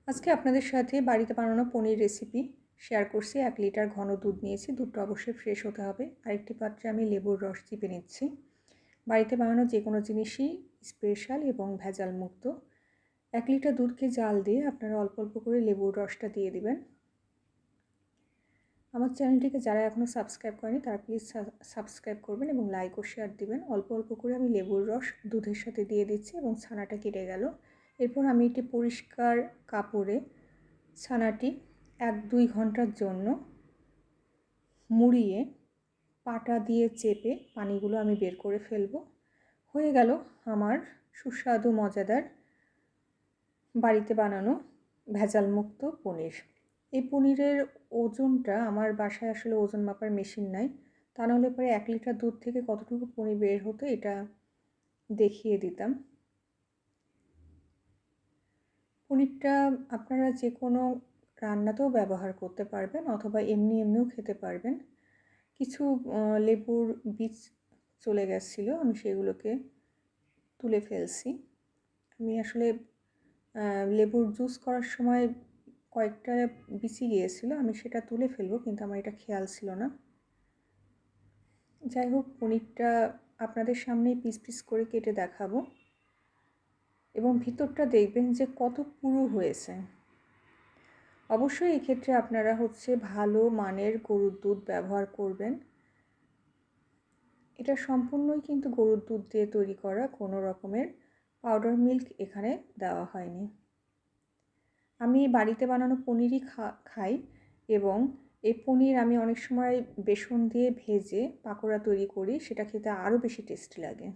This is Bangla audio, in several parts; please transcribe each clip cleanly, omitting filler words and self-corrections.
আজকে আপনাদের সাথে বাড়িতে বানানো পনির রেসিপি শেয়ার করছি। 1 লিটার ঘন দুধ নিয়েছি। দুধটা অবশ্যই ফ্রেশ হতে হবে। আরেকটি পাত্রে আমি লেবুর রস চিপে নিচ্ছি। বাড়িতে বানানো যে কোনো জিনিসই স্পেশাল এবং ভেজাল মুক্ত। 1 লিটার দুধকে জাল দিয়ে আপনারা অল্প অল্প করে লেবুর রসটা দিয়ে দিবেন। আমার চ্যানেলটিকে যারা এখনও সাবস্ক্রাইব করেনি তারা প্লিজ সাবস্ক্রাইব করবেন এবং লাইক ও শেয়ার দিবেন। অল্প অল্প করে আমি লেবুর রস দুধের সাথে দিয়ে দিচ্ছি এবং ছানাটা কেটে গেল। এরপর আমি একটি পরিষ্কার কাপড়ে ছানাটি 1-2 ঘন্টার জন্য মুড়িয়ে পাটা দিয়ে চেপে পানিগুলো আমি বের করে ফেলব। হয়ে গেল আমার সুস্বাদু মজাদার বাড়িতে বানানো ভেজালমুক্ত পনির। এই পনিরের ওজনটা আমার বাসায় আসলে ওজন মাপার মেশিন নাই, তা নাহলে পরে 1 লিটার দুধ থেকে কতটুকু পনির বের হতো এটা দেখিয়ে দিতাম। পনিরটা আপনারা যে কোনো রান্নাতেও ব্যবহার করতে পারবেন অথবা এমনিও খেতে পারবেন। কিছু লেবুর বীজ চলে গেছিলো, আমি সেগুলোকে তুলে ফেলছি। আমি আসলে লেবুর জুস করার সময় কয়েকটা বিচি গিয়েছিলো, আমি সেটা তুলে ফেলবো কিন্তু আমার এটা খেয়াল ছিল না। যাই হোক, পনিরটা আপনাদের সামনেই পিস পিস করে কেটে দেখাবো এবং ভিতরটা দেখবেন যে কত পুরু হয়েছে। অবশ্যই এক্ষেত্রে আপনারা ভালো মানের গরুর দুধ ব্যবহার করবেন। এটা সম্পূর্ণই কিন্তু গরুর দুধ দিয়ে তৈরি করা, কোনো রকমের পাউডার মিল্ক এখানে দেওয়া হয়নি। আমি বাড়িতে বানানো পনিরই খাই এবং এই পনির আমি অনেক সময় বেসন দিয়ে ভেজে পাকোড়া তৈরি করি, সেটা খেতে আরও বেশি টেস্টি লাগে।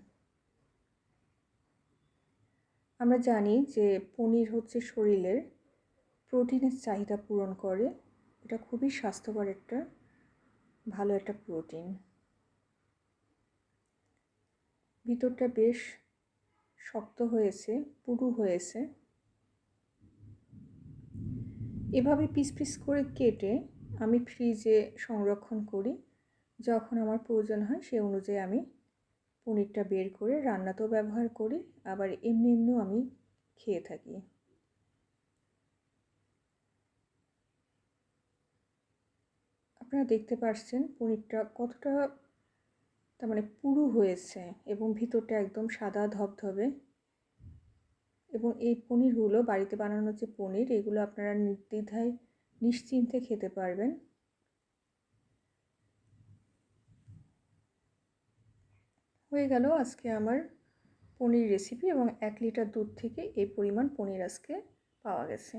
আমরা জানি যে পনির শরীরের প্রোটিনের চাহিদা পূরণ করে। এটা খুবই স্বাস্থ্যকর ভালো একটা প্রোটিন। ভিতরটা বেশ শক্ত হয়েছে, পুরু হয়েছে। এভাবে পিস পিস করে কেটে আমি ফ্রিজে সংরক্ষণ করি। যখন আমার প্রয়োজন হয় সে অনুযায়ী আমি পনিরটা বের করে রান্নাতেও ব্যবহার করি, আবার এমনিও আমি খেয়ে থাকি। আপনারা দেখতে পাচ্ছেন পনিরটা কতটা পুরু হয়েছে এবং ভিতরটা একদম সাদা ধবধবে। এবং এই পনিরগুলো বাড়িতে বানানো যে পনির, এগুলো আপনারা নির্দ্বিধায় নিশ্চিন্তে খেতে পারবেন। হয়ে গেল আজকে আমার পনির রেসিপি এবং 1 লিটার দুধ থেকে এই পরিমাণ পনির আজকে পাওয়া গেছে।